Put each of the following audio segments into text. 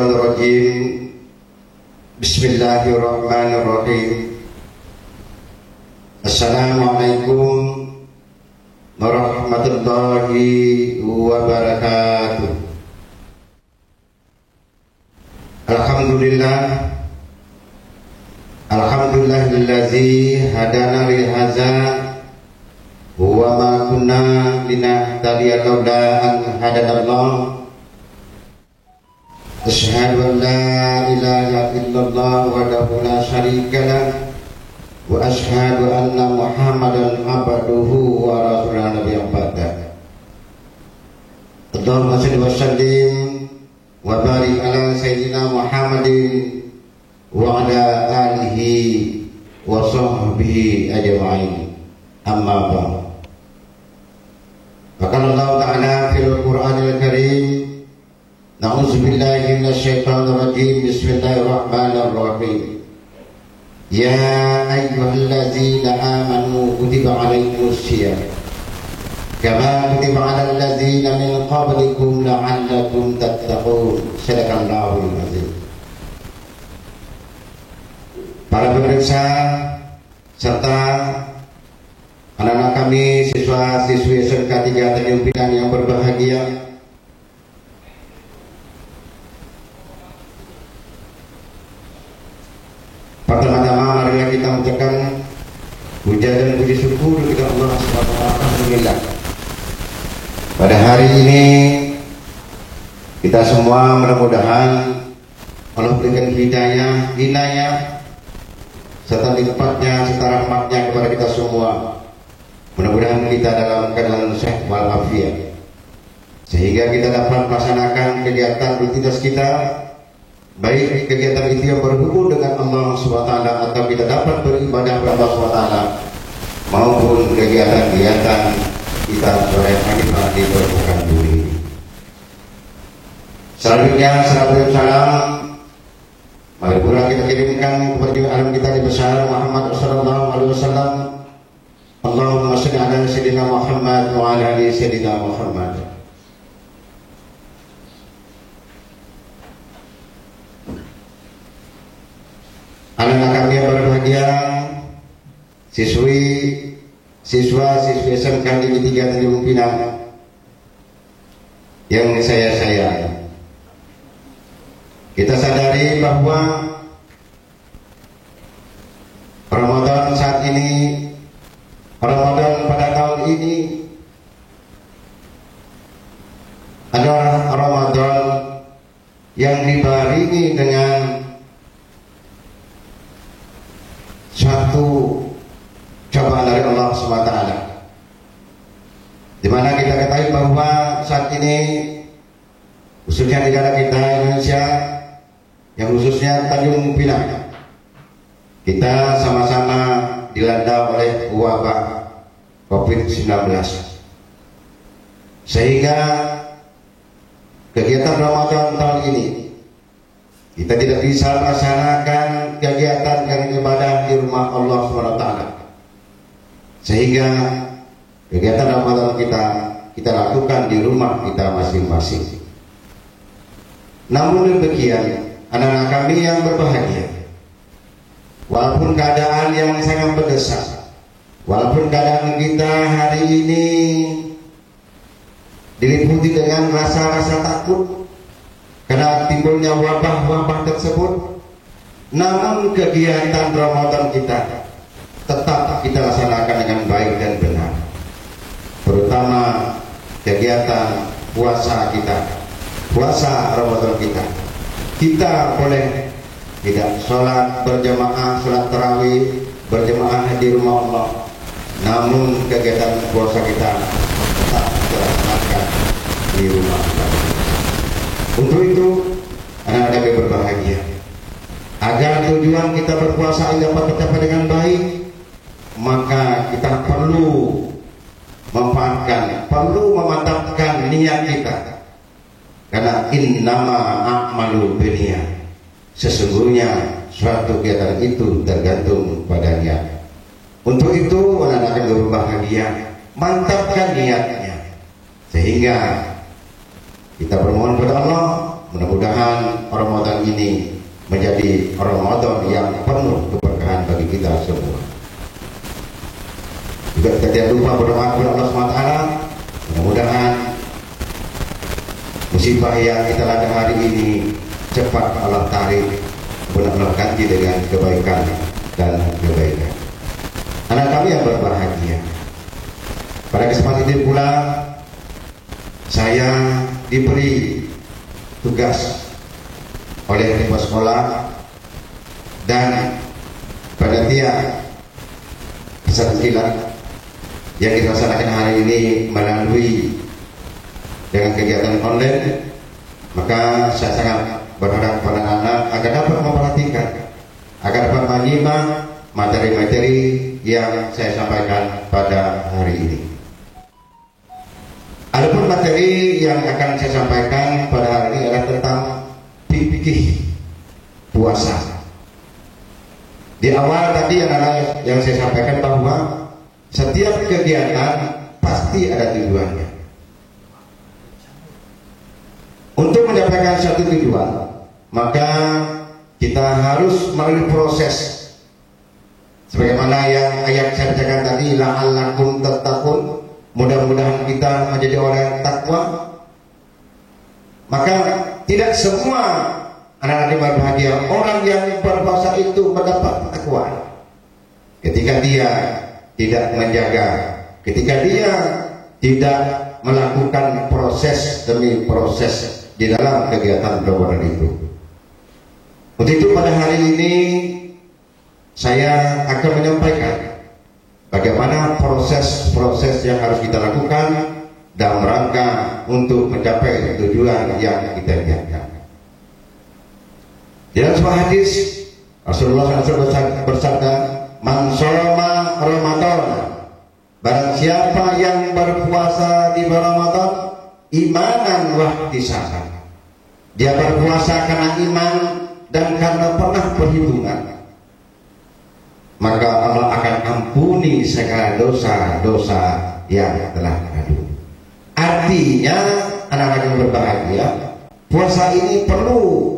Minasyaitonirrajim. Bismillahirrahmanirrahim. Assalamualaikum warahmatullahi wabarakatuh. Alhamdulillahillazi hadana li hadza wa ma kunna linahtadiya laula an hadanallah. Asyhadu an la ilaha illallah wahdahu la syarika lah wa asyhadu anna Muhammadan abduhu wa rasuluhu nabiyyan ba'da. Allahumma shalli wa sallim wa barik ala sayyidina Muhammadin wa ala alihi wa sahbihi ajma'in. Amma ba'd. Qala Allah Ta'ala fil Qur'anil Karim, na'udzu billahi minasyaitonir rajim. Bismillahirrahmanirrahim. Ya ayyuhalladzina amanu kutiba 'alaikumusiyam kama kutiba 'alal ladzina min qablikum la'allakum tattaqun. Shadaqallahul azim. Para pemirsa serta anak-anak kami, siswa-siswi SMK 3 Tanjung Pinang yang berbahagia, pertama-tama marilah kita mengucapkan puja dan puji syukur kepada Allah Subhanahu wa taala. Alhamdulillah. Pada hari ini kita semua mudah-mudahan Allah berikan hidayah serta limpahnya serta rahmatnya kepada kita semua. Mudah-mudahan kita dalam keadaan sehat walafiat, sehingga kita dapat melaksanakan kegiatan rutinitas kita, baik kegiatan itu yang berhubung dengan Allah SWT atau kita dapat beribadah kepada Allah SWT, maupun kegiatan-kegiatan kita sore hari di permukaan bumi. Selanjutnya salam mari pula kita kirimkan kepada alam kita di besar Muhammad sallallahu alaihi wasallam. Allahumma shalli ala sayyidina Muhammad wa ala ali sayyidina Muhammad. Anak-anak kami yang berbahagia, siswa SMK Negeri 3 Tanjung Pinang yang saya sayangi. Kita sadari bahwa Ramadan saat ini, Ramadan pada tahun ini adalah Ramadan yang dibarengi dengan suatu cobaan dari Allah SWT, di mana kita ketahui bahwa saat ini khususnya negara kita Indonesia, yang khususnya Tanjung Pinang, kita sama-sama dilanda oleh wabah COVID-19, sehingga kegiatan Ramadan tahun ini kita tidak bisa melaksanakan kegiatan dan ibadah di rumah Allah SWT, sehingga kegiatan Ramadan kita lakukan di rumah kita masing-masing. Namun demikian, anak-anak kami yang berbahagia, walaupun keadaan yang sangat mendesak, walaupun keadaan kita hari ini diliputi dengan rasa-rasa takut karena timbulnya wabah-wabah tersebut, namun kegiatan Ramadan kita tetap kita laksanakan dengan baik dan benar, terutama kegiatan puasa kita, puasa Ramadan kita boleh tidak sholat berjamaah, sholat tarawih berjamaah di rumah Allah, namun kegiatan puasa kita tetap kita laksanakan di rumah Allah. Untuk itu, anak-anak kami berbahagia, agar tujuan kita berpuasa ini dapat tercapai dengan baik, maka kita perlu memantapkan niat kita. Karena innama a'malu binniyat, sesungguhnya suatu kegiatan itu tergantung pada niat. Untuk itu anak-anak yang berbahagia, mantapkan niatnya, sehingga kita bermohon kepada Allah mudah-mudahan Ramadan ini menjadi Ramadan yang penuh keberkahan bagi kita semua. Juga kita tidak lupa berdoa kepada Allah SWT, mudah-mudahan musibah yang kita ladang hari ini cepat Allah tarik, benar-benar ganti dengan kebaikan dan kebaikan. Anak kami yang berbahagia, pada kesempatan ini pula saya diberi tugas oleh kepala sekolah dan panitia peserta silat yang dilaksanakan hari ini melalui dengan kegiatan online. Maka saya sangat berharap kepada anak agar dapat memperhatikan, agar dapat menyimak materi-materi yang saya sampaikan pada hari ini. Adapun materi yang akan saya sampaikan pada hari ini adalah tentang fikih puasa. Di awal tadi yang saya sampaikan bahwa setiap kegiatan pasti ada tujuannya. Untuk mendapatkan satu tujuan, maka kita harus melalui proses. Sebagaimana yang ayat saya bacakan tadi, la'allakum tattaqun, mudah-mudahan kita menjadi orang yang takwa. Maka tidak semua anak-anak berbahagia orang yang berpuasa itu mendapat takwa. Ketika dia tidak menjaga, ketika dia tidak melakukan proses demi proses di dalam kegiatan Ramadan itu. Untuk itu pada hari ini saya akan menyampaikan bagaimana proses-proses yang harus kita lakukan dalam rangka untuk mencapai tujuan yang kita lihatkan. Dalam sebuah hadis Rasulullah SAW bersabda, "Man shoma Ramadan," barang siapa yang berpuasa di bulan Ramadan imanan wa ihtisaban, dia berpuasa karena iman dan karena pernah perhitungan, maka Allah akan ampuni segala dosa-dosa yang telah lalu. Artinya anak-anak yang berbahagia, puasa ini perlu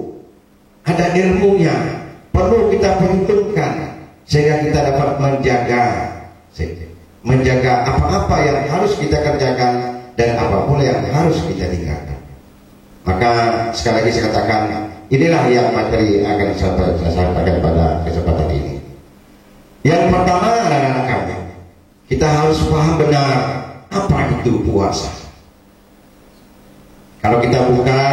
ada ilmunya, perlu kita perhitungkan sehingga kita dapat menjaga apa-apa yang harus kita kerjakan dan apa pula yang harus kita tinggalkan. Maka sekali lagi saya katakan, inilah yang materi akan saya sampaikan pada kesempatan ini. Yang pertama, anak-anak kami, kita harus paham benar apa itu puasa. Kalau kita buka,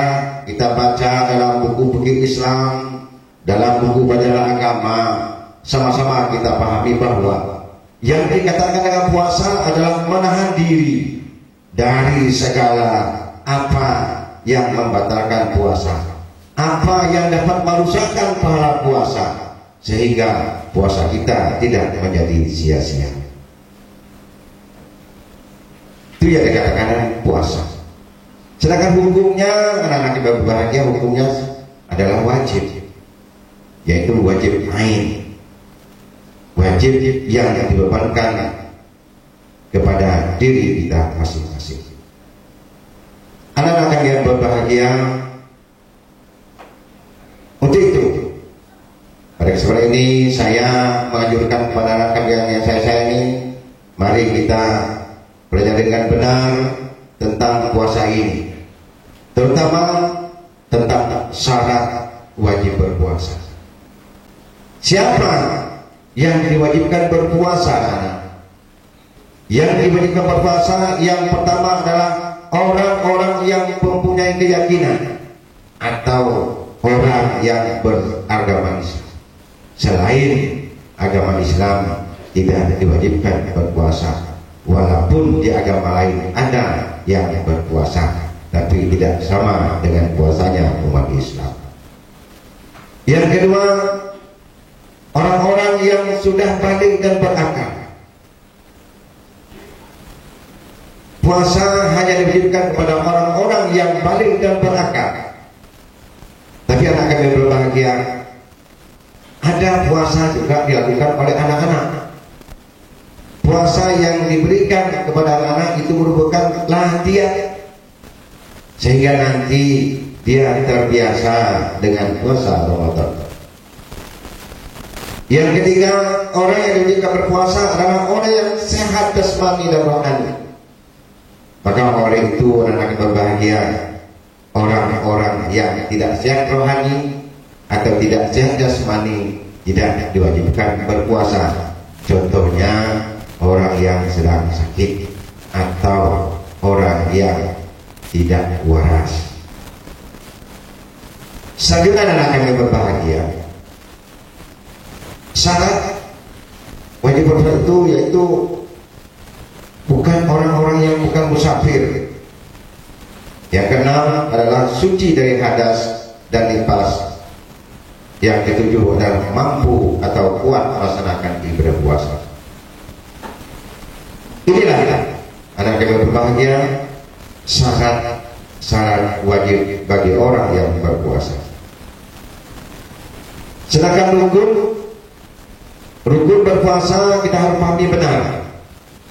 kita baca dalam buku-buku Islam, dalam buku pelajaran agama, sama-sama kita pahami bahwa yang dikatakan dengan puasa adalah menahan diri dari segala apa yang membatalkan puasa, apa yang dapat merusakkan pahala puasa, sehingga puasa kita tidak menjadi sia-sia. Itu yang dikatakan puasa. Sedangkan hukumnya, anak-anak yang berbahagia, hukumnya adalah wajib, yaitu wajib ain, wajib yang dibebankan kepada diri kita masing-masing. Anak-anak yang berbahagia, untuk itu pada kesempatan ini saya menganjurkan kepada anak-anak yang saya sayangi, mari kita belajar dengan benar tentang puasa ini, terutama tentang syarat wajib berpuasa. Siapa yang diwajibkan berpuasa? Yang diwajibkan berpuasa yang pertama adalah orang-orang yang mempunyai keyakinan atau orang yang beragama Islam. Selain agama Islam tidak diwajibkan berpuasa, walaupun di agama lain ada yang berpuasa, tapi tidak sama dengan puasanya umat Islam. Yang kedua, orang-orang yang sudah balik dan berakal. Puasa hanya diberikan kepada orang-orang yang balik dan berakal. Tapi anak kami berbahagia, ada puasa juga dilakukan oleh anak-anak. Puasa yang diberikan kepada anak-anak itu merupakan latihan, sehingga nanti dia terbiasa dengan puasa Ramadan. Yang ketiga, orang yang diminta berpuasa adalah orang yang sehat jasmani dan rohani. Maka orang itu akan berbahagia. Orang-orang yang tidak sehat rohani atau tidak sehat jasmani tidak diwajibkan berpuasa. Contohnya orang yang sedang sakit atau orang yang tidak waras. Selanjutnya anak kami berbahagia. Syarat wajib berpuasa itu yaitu bukan orang-orang yang bukan musafir. Yang keenam adalah suci dari hadas dan nifas. Yang ketujuh adalah mampu atau kuat melaksanakan ibadah puasa. Inilah anak kami berbahagia, syarat wajib bagi orang yang berpuasa. Sedangkan rukun berpuasa kita harus pahami benar.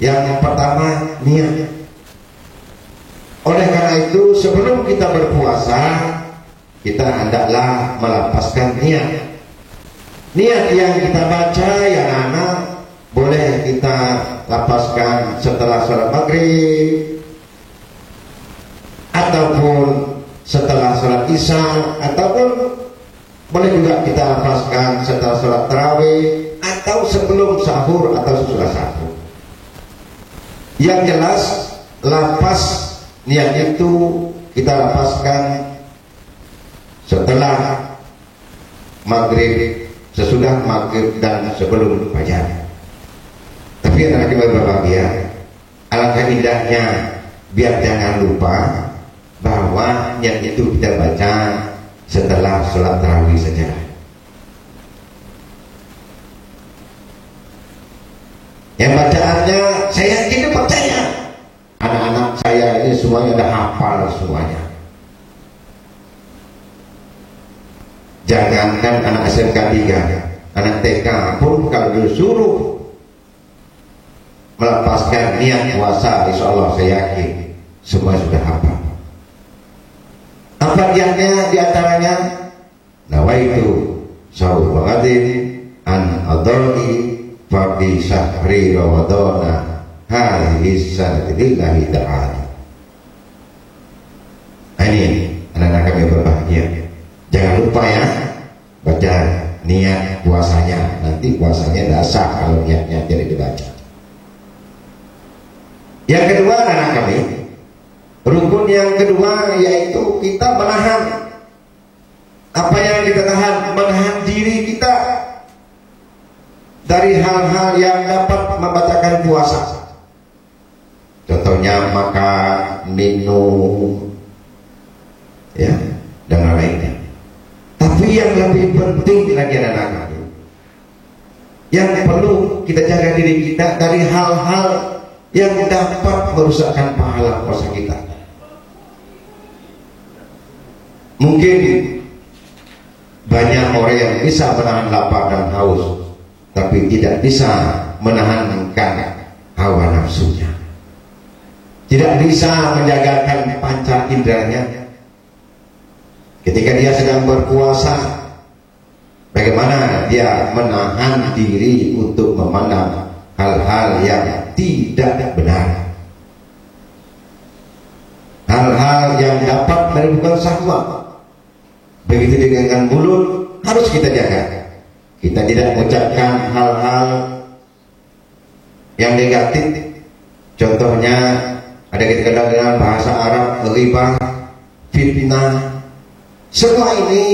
Yang pertama, niat. Oleh karena itu sebelum kita berpuasa, kita hendaklah melapaskan niat. Niat yang kita baca yang anak boleh kita lapaskan setelah sholat maghrib, ataupun setelah sholat isya, ataupun boleh juga kita lapaskan setelah sholat tarawih, atau sebelum sahur atau sesudah sahur. Yang jelas lapas niat itu kita lapaskan setelah maghrib, sesudah maghrib dan sebelum fajar. Tapi anak kita berbahagia, alangkah indahnya biar jangan lupa bahwa niat itu kita baca setelah sholat tarawih saja. Yang bacaannya saya yakin percaya. Anak-anak saya ini semuanya udah hafal semuanya. Jangankan anak SMK 3, anak TK pun kalau disuruh melepaskan niat puasa, insya Allah saya yakin semua sudah hafal. Apa diantaranya? Diantaranya nawaitu saubatin an adoni faqi syahri ramadana hadhihi sanati lillahi ta'ala. Ini anak-anak kami berbahagia. Jangan lupa ya, baca niat puasanya. Nanti puasanya tidak sah kalau niatnya tidak dibaca. Yang kedua anak kami, rukun yang kedua yaitu kita menahan. Apa yang kita tahan? Menahan diri kita dari hal-hal yang dapat membatalkan puasa. Contohnya makan, minum, ya, dan lainnya. Tapi yang lebih penting lagi anak-anak, yang perlu kita jaga diri kita dari hal-hal yang dapat merusakkan pahala puasa kita. Mungkin banyak orang yang bisa menahan lapar dan haus, tapi tidak bisa menahankan hawa nafsunya. Tidak bisa menjagakan panca inderanya. Ketika dia sedang berpuasa, bagaimana dia menahan diri untuk memandang hal-hal yang tidak benar, hal-hal yang dapat menimbulkan syahwat. Begitu dengan mulut harus kita jaga. Kita tidak mengucapkan hal-hal yang negatif. Contohnya ada kita dengan bahasa Arab, ghibah, fitnah. Semua ini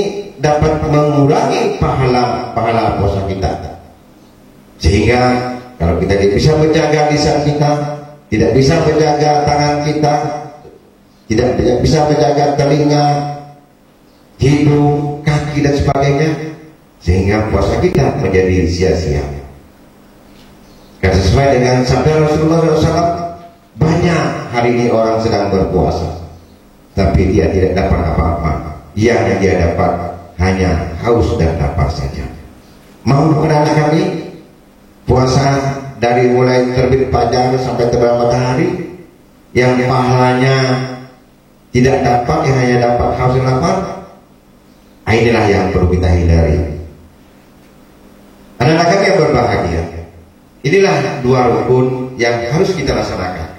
dapat mengurangi pahala puasa kita. Sehingga kalau kita tidak bisa menjaga lisan kita, tidak bisa menjaga tangan kita, tidak bisa menjaga telinga, hidung, kaki dan sebagainya, sehingga puasa kita menjadi sia-sia. Karena sesuai dengan sabda Rasulullah SAW, banyak hari ini orang sedang berpuasa, tapi dia tidak dapat apa-apa. Yang dia dapat hanya haus dan lapar saja. Mau anak kami puasa dari mulai terbit fajar sampai terbenam matahari, yang pahalanya tidak dapat, yang hanya dapat haus dan lapar. Inilah yang perlu kita hindari. Anak-anak yang berbahagia, inilah dua rukun yang harus kita laksanakan.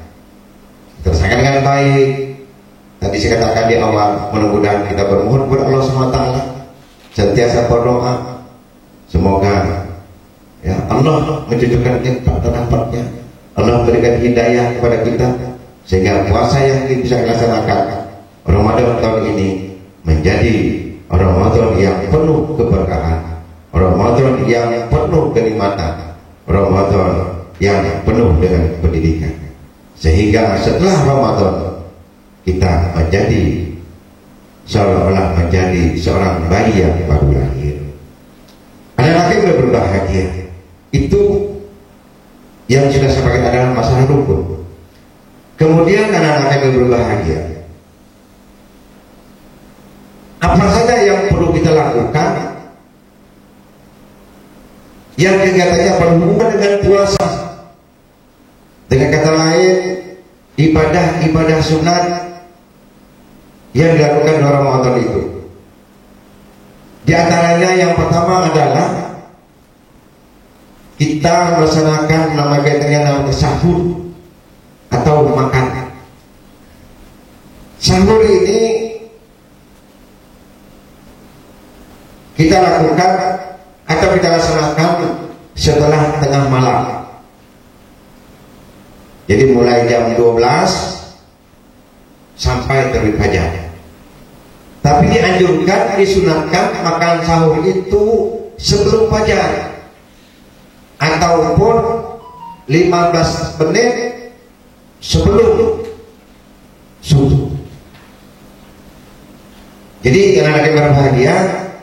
Teruskan dengan baik. Tadi saya katakan di awal, mudah-mudahan kita bermohon kepada Allah SWT, sentiasa berdoa, semoga ya Allah mencucukkan kita tempatnya, Allah berikan hidayah kepada kita, sehingga puasa yang kita bisa laksanakan Ramadan tahun ini menjadi Ramadan yang penuh keberkahan, Ramadan yang penuh kenikmatan, Ramadan yang penuh dengan pendidikan, sehingga setelah Ramadan kita menjadi seolah-olah menjadi seorang bayi yang baru lahir. Anak-anak yang berbahagia itu yang sudah saya pakai adalah masalah rukun. Kemudian anak-anak yang berbahagia, apa saja yang perlu kita lakukan yang kegiatannya berhubungan dengan puasa. Dengan kata lain, ibadah-ibadah sunat yang dilakukan dalam Ramadan itu. Di antaranya yang pertama adalah kita melaksanakan nama namanya sahur atau makan. Sahur ini kita lakukan atau kita laksanakan setelah tengah malam. Jadi mulai jam 12 sampai terbit fajar. Tapi dianjurkan, disunatkan makan sahur itu sebelum fajar ataupun 15 menit sebelum subuh. Jadi anak-anak yang berbahagia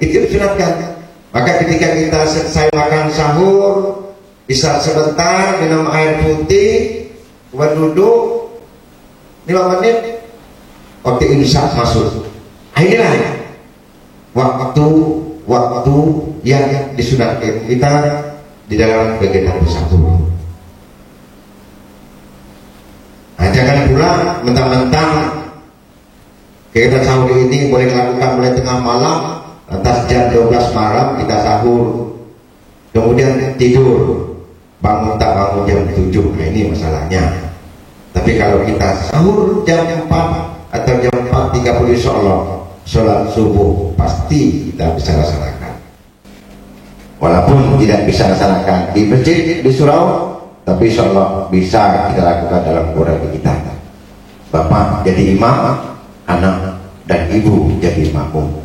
itu disunatkan. Maka ketika kita selesai makan sahur, bisa sebentar minum air putih, duduk 5 menit, waktu imsak masuk. Inilah waktu yang disunatkan kita di dalam kegiatan bersahur. Nah, jangan pula mentang-mentang kegiatan sahur ini boleh dilakukan mulai tengah malam, lantas jam 12 malam kita sahur, kemudian tidur, bangun tak bangun jam 7. Nah, ini masalahnya. Tapi kalau kita sahur jam 4 atau jam 4.30 insya Allah sholat subuh pasti kita bisa laksanakan. Walaupun tidak bisa laksanakan di masjid, di surau, tapi insya Allah bisa kita lakukan dalam keluarga kita. Bapak jadi imam, anak dan ibu jadi makmum,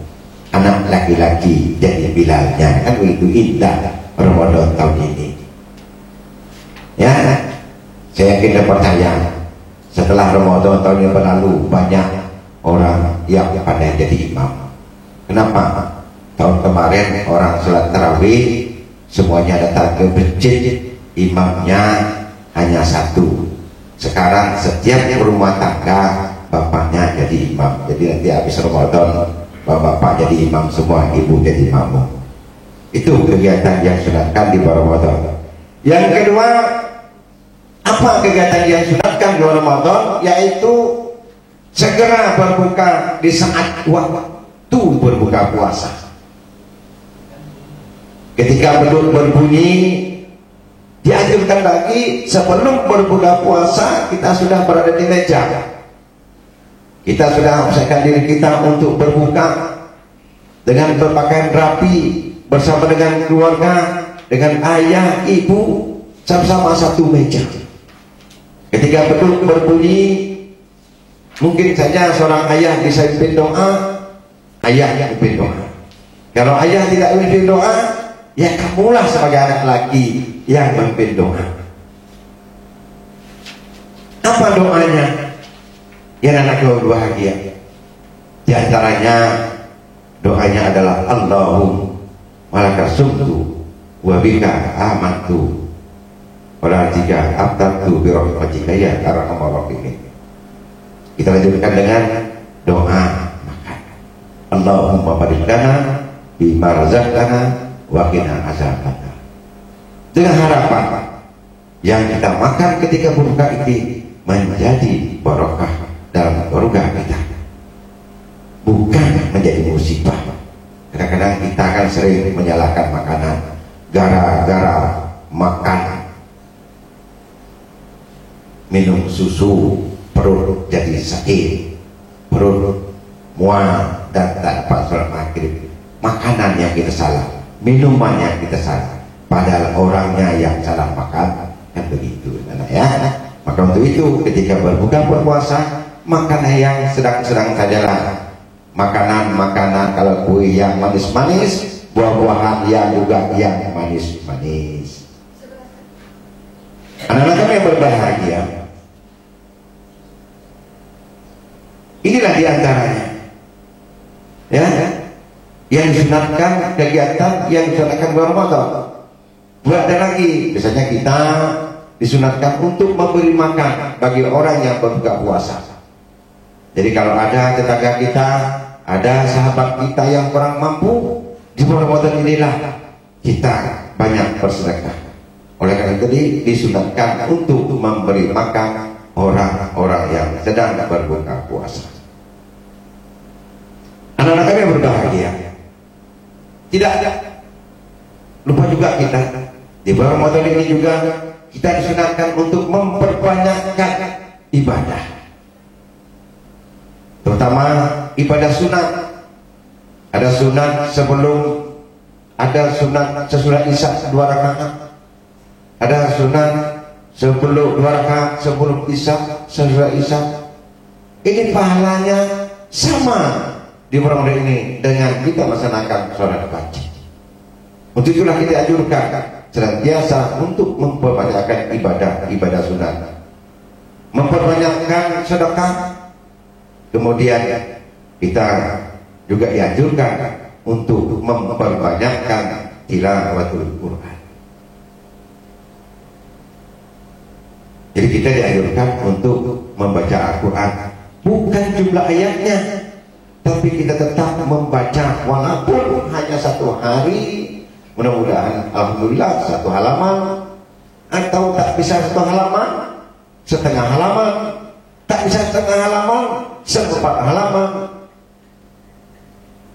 anak laki-laki jadi bilalnya. Kan begitu indah Ramadan tahun ini. Ya, saya yakin dan percaya setelah Ramadan tahun yang berlalu banyak orang yang pandai jadi imam. Kenapa? Tahun kemarin orang sholat tarawih semuanya datang ke masjid, imamnya hanya satu. Sekarang setiap rumah tangga bapaknya jadi imam. Jadi nanti habis Ramadan bapak jadi imam semua, ibu jadi imam. Itu kegiatan yang sunatkan di bulan Ramadan. Yang kedua, apa kegiatan yang sunatkan di bulan Ramadan? Yaitu segera berbuka di saat waktu berbuka puasa. Ketika beduk berbunyi, dianjurkan lagi sebelum berbuka puasa kita sudah berada di meja. Kita sudah mempersiapkan diri kita untuk berbuka dengan berpakaian rapi bersama dengan keluarga, dengan ayah, ibu, sama-sama satu meja. Ketika beduk berbunyi, mungkin saja seorang ayah bisa pimpin doa, ayah yang pimpin doa. Kalau ayah tidak pimpin doa, ya kamulah sebagai anak laki yang memimpin doa. Apa doanya? Yang anak berbahagia. Di antaranya doanya adalah Allahumma laka sumtu wa bika amantu wa la tika aftartu bi rahmatika ya arhamar rahimin. Kita lanjutkan dengan doa makan. Allahumma barik lana bima razaqtana wa qina azabannar. Dengan harapan yang kita makan ketika berbuka ini menjadi barokah dalam keluarga kita, kadang-kadang kita kan sering menyalahkan makanan. Gara-gara makan minum susu perut jadi sakit, perut mual dan tak dapat sholat maghrib. Makanan yang kita salah, minuman yang kita salah, padahal orangnya yang salah makan. Kan begitu, anak ya. Maka untuk itu ketika berbuka berpuasa, makanlah yang sedang-sedang sajalah. Makanan-makanan, kalau kue yang manis-manis, buah-buahan yang juga yang manis-manis. Anak-anak kami yang berbahagia, inilah diantaranya, ya, yang disunatkan, kegiatan yang disunatkan bulan Ramadan. Buat ada lagi, biasanya kita disunatkan untuk memberi makan bagi orang yang berbuka puasa. Jadi kalau ada tetangga kita, ada sahabat kita yang kurang mampu, di bulan Ramadan inilah kita banyak bersedekah. Oleh karena itu disunatkan untuk memberi makan orang-orang yang sedang berbuka puasa. Anak-anak kami yang berbahagia, tidak ada lupa juga kita di bulan Ramadan ini juga kita disunatkan untuk memperbanyakkan ibadah, terutama ibadah sunat. Ada sunat sebelum, ada sunat sesudah isya 2 rakaat, ada sunat sebelum 2 rakaat sebelum isya, sesudah isya. Ini pahalanya sama di bulan Ramadan ini dengan kita melaksanakan sholat wajib. Untuk itulah kita anjurkan senantiasa untuk memperbanyakkan ibadah sunat, memperbanyakkan sedekah. Kemudian kita juga dianjurkan untuk memperbanyakkan tilawatul Quran. Jadi kita dianjurkan untuk membaca Al-Quran, bukan jumlah ayatnya, tapi kita tetap membaca walaupun hanya 1 hari. Mudah-mudahan alhamdulillah 1 halaman, atau tak bisa 1 halaman, setengah halaman, tak bisa setengah halaman, 1/4 halaman,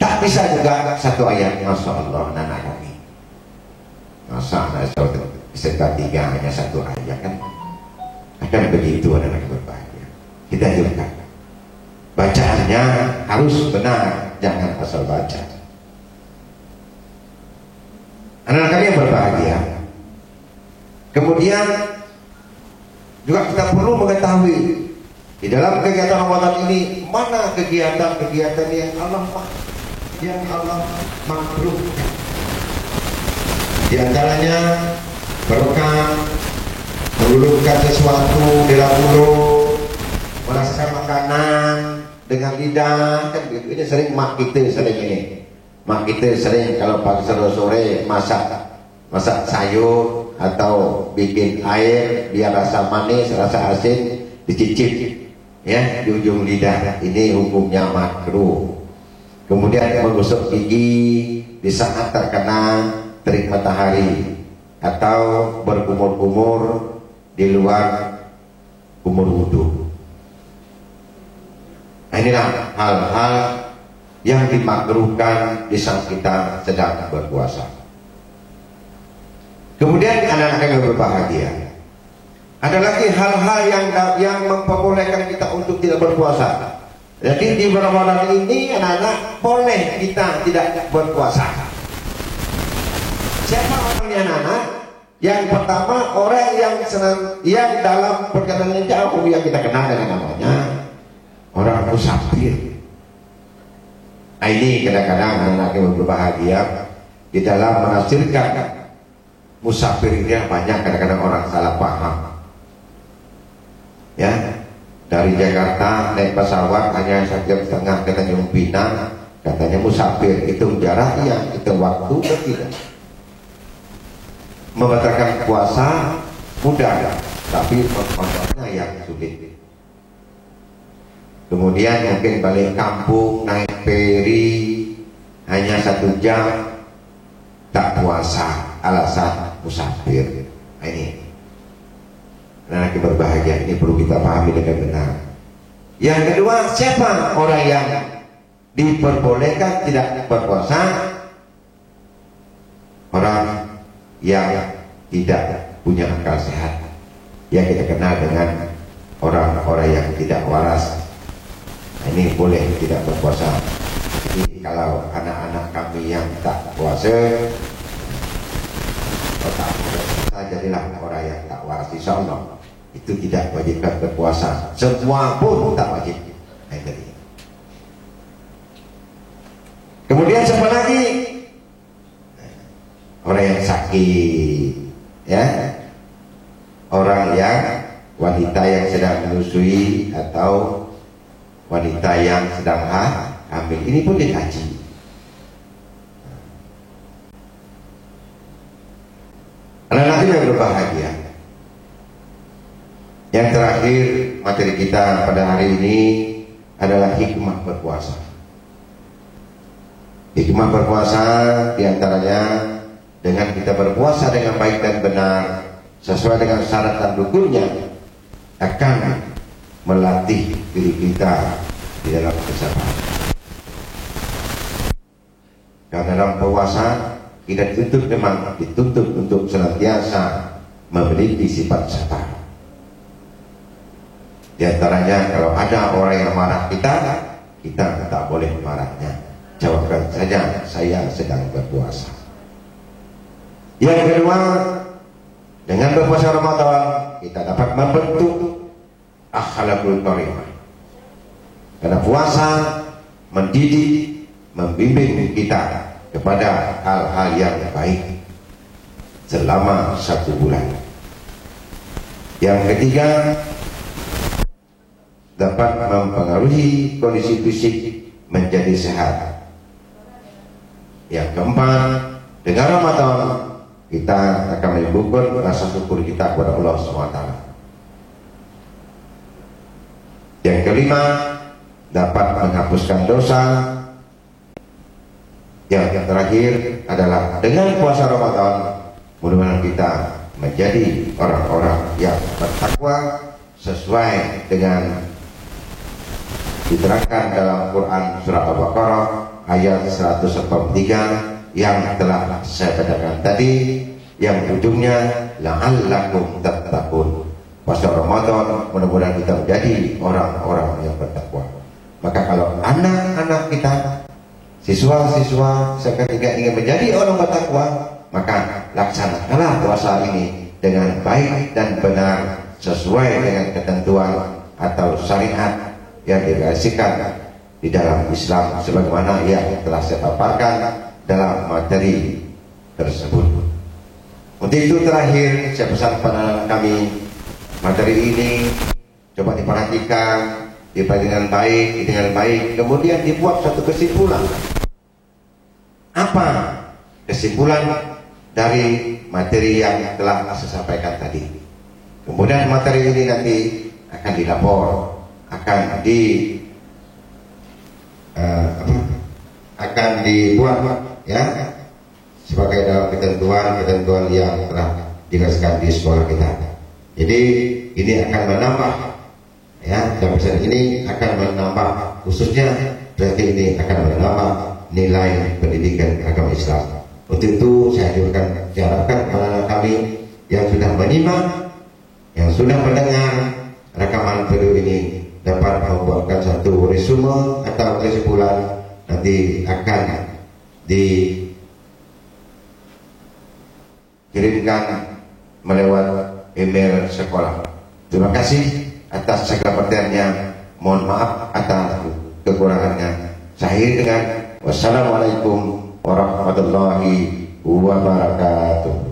tak bisa juga 1 ayat. Masya Allah, anak kami, masa anak bisa 3 hanya 1 ayat, kan akan begitu anak berbahagia. Kita juga bacaannya harus benar, jangan asal baca. Anak-anak kami yang berbahagia, kemudian juga kita perlu mengetahui di dalam kegiatan Ramadan ini, mana kegiatan-kegiatan yang Allah makruhkan. Di antaranya berkah, meluluhkan sesuatu di dalam mulut, merasakan makanan dengan lidah, kan begitu. Ini sering mak kita sering kalau pagi sore masak sayur atau bikin air biar rasa manis, rasa asin dicicip ya di ujung lidah. Ini hukumnya makruh. Kemudian menggosok gigi di saat terkena terik matahari atau berkumur-kumur di luar kumur wudhu. Nah, inilah hal-hal yang dimakruhkan di saat kita sedang berpuasa. Kemudian anak-anak yang berbahagia, ada lagi hal-hal yang memperbolehkan kita untuk tidak berpuasa. Jadi di bulan Ramadan ini anak-anak boleh kita tidak berpuasa. Siapa orangnya anak-anak? Yang pertama, orang yang dalam perjalanan jauh yang kita kenal dengan namanya orang musafir. Nah, ini kadang-kadang anak-anak yang berbahagia di dalam menafsirkan musafir ini banyak kadang-kadang orang salah paham. Ya, dari Jakarta naik pesawat hanya 1,5 jam ke Tanjung Pinang, katanya musafir. Itu jaraknya, itu waktu tidak. Membatalkan puasa mudah, tapi kontrolnya yang sulit. Kemudian mungkin balik kampung naik feri hanya 1 jam, tak puasa, alasan musafir. Nah, ini anak kita berbahagia, ini perlu kita pahami dengan benar. Yang kedua, siapa orang yang diperbolehkan tidak berpuasa? orang yang tidak punya akal sehat, yang kita kenal dengan orang-orang yang tidak waras. Nah, ini boleh tidak berpuasa. Jadi kalau anak-anak kami yang tak puasa, tak puasa jadilah orang yang tak waras, insya Allah itu tidak wajibkan berpuasa. Semua pun tak wajib. Nah, jadi. Kemudian siapa lagi? Orang yang sakit, ya, orang yang wanita yang sedang menyusui atau wanita yang sedang hamil, ini pun dikaji. Anak-anak yang berbahagia. Yang terakhir materi kita pada hari ini adalah hikmah berpuasa. Hikmah berpuasa diantaranya dengan kita berpuasa dengan baik dan benar sesuai dengan syarat dan rukunnya akan melatih diri kita di dalam kesabaran. Karena dalam puasa kita dituntut untuk senantiasa memiliki sifat sabar. Di antaranya kalau ada orang yang marah kita tak boleh marahnya. Jawabkan saja, saya sedang berpuasa. Yang kedua, dengan berpuasa Ramadan kita dapat membentuk akhlakul karimah. Karena puasa mendidik, membimbing kita kepada hal-hal yang baik selama 1 bulan. Yang ketiga, dapat mempengaruhi kondisi fisik menjadi sehat. Yang keempat, dengan Ramadan kita akan menimbulkan rasa syukur kita kepada Allah SWT. Yang kelima, dapat menghapuskan dosa. Yang terakhir adalah dengan puasa Ramadan mudah-mudahan kita menjadi orang-orang yang bertakwa sesuai dengan diterangkan dalam Quran surah Al-Baqarah ayat 143 yang telah saya bacakan tadi, yang ujungnya la'allakum tattaqun. Puasa Ramadan mudah-mudahan kita menjadi orang-orang yang bertakwa. Maka kalau anak-anak kita, siswa-siswa seketika ingin menjadi orang bertakwa, maka laksanakanlah puasa ini dengan baik dan benar sesuai dengan ketentuan atau syariat yang direalisasikan di dalam Islam sebagaimana yang telah saya paparkan dalam materi tersebut. Untuk itu terakhir saya pesan kepada kami, materi ini coba diperhatikan, dengan baik, kemudian dibuat suatu kesimpulan. Apa kesimpulan dari materi yang telah saya sampaikan tadi? Kemudian materi ini nanti akan dilapor, akan dibuat ya sebagai dalam ketentuan yang telah dijelaskan di sekolah kita. Jadi ini akan menambah ya, dalam pesan ini akan menambah, khususnya berarti ini akan menambah nilai pendidikan agama Islam. Untuk itu saya diharapkan anak-anak kami yang sudah menyimak, yang sudah mendengar rekaman video ini dapat membuatkan satu resume atau kesimpulan, nanti akan dikirimkan melewat email sekolah. Terima kasih atas segala perhatiannya. Mohon maaf atas kekurangannya. Saya akhiri dengan wassalamualaikum warahmatullahi wabarakatuh.